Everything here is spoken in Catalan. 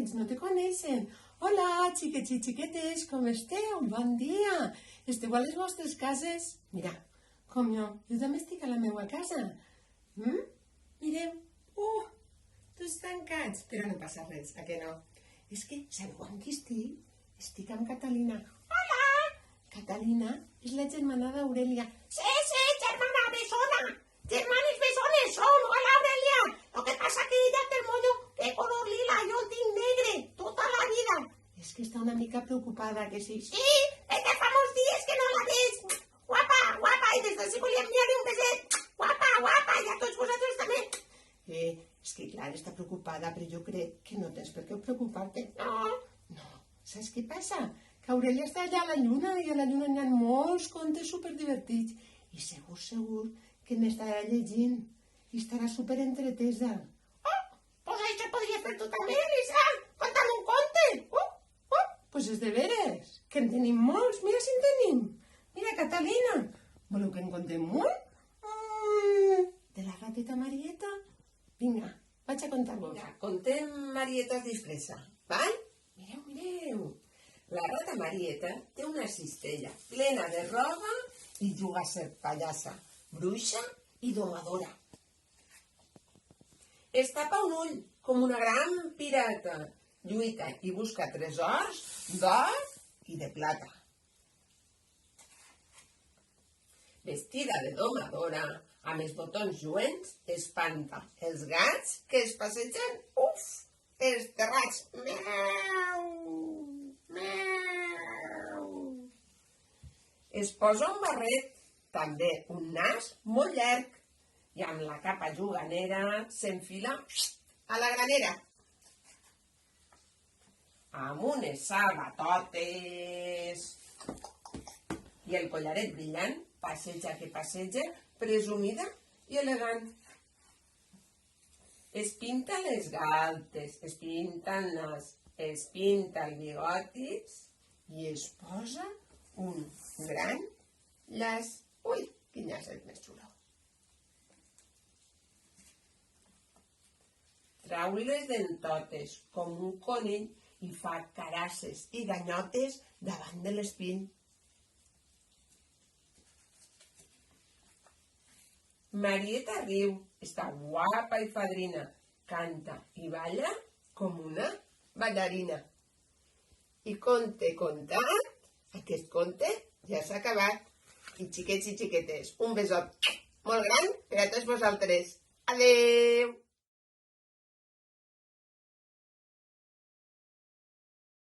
nens no te coneixen. Hola, xiquets i xiquetes, com esteu? Bon dia. Esteu a les vostres cases? Mira, com jo també estic a la meva casa. Mireu, tots tancats, però no passa res, a què no? És que sabeu amb qui estic? Estic amb Catalina. Hola! Catalina és la germana d'Aurèlia. Sí, germana besona. Germanes besones som, hola Aurèlia. Lo que passa que ella té el moño de color lila, jo el tinc negre, tota la vida. És que està una mica preocupada, que sí. Sí, és que fa molts dies que no la veig. Guapa, i des d'ací volia enviar-li un beset. Guapa, i a tots vosaltres també. És que clar, està preocupada, però jo crec que no tens per què preocupar-te. No, saps què passa? Que Aurèlia està allà a la lluna i a la lluna hi ha molts contes superdivertits i segur que n'estarà llegint i estarà superentretesa. Pues això podries fer tu també, Elisa, contant un conte. Pues és de veres, que en tenim molts, mira si en tenim. Mira, Catalina, voleu que en contem un? De la rateta Marieta? Vinga, vaig a contar-vos. Vinga, contem Marietes disfressa, val? Mireu. La rata Marieta té una cistella plena de roba i juga a ser pallassa, bruixa i domadora. Es tapa un ull com una gran pirata, lluita i busca tresors d'or i de plata. Vestida de domadora, amb els botons lluents, espanta els gats que es passegen, els terrats. Es posa un barret, també un nas molt llarg, i amb la capa juganera s'enfila a la granera. Amb unes sabatotes i el collaret brillant, passeja que passeja, presumida i elegant. Es pinta les galtes, es pinta el nas, es pinta el bigotis i es posa un gran llaç. Ui, quin llacet més xulo. Trau les dentotes com un conill i fa carasses i ganyotes davant de l'espín. Marieta riu, està guapa i fadrina, canta i balla com una ballarina. I conte contat, aquest conte ja s'ha acabat. I xiquets i xiquetes, un besot molt gran per a tots vosaltres. Adeu!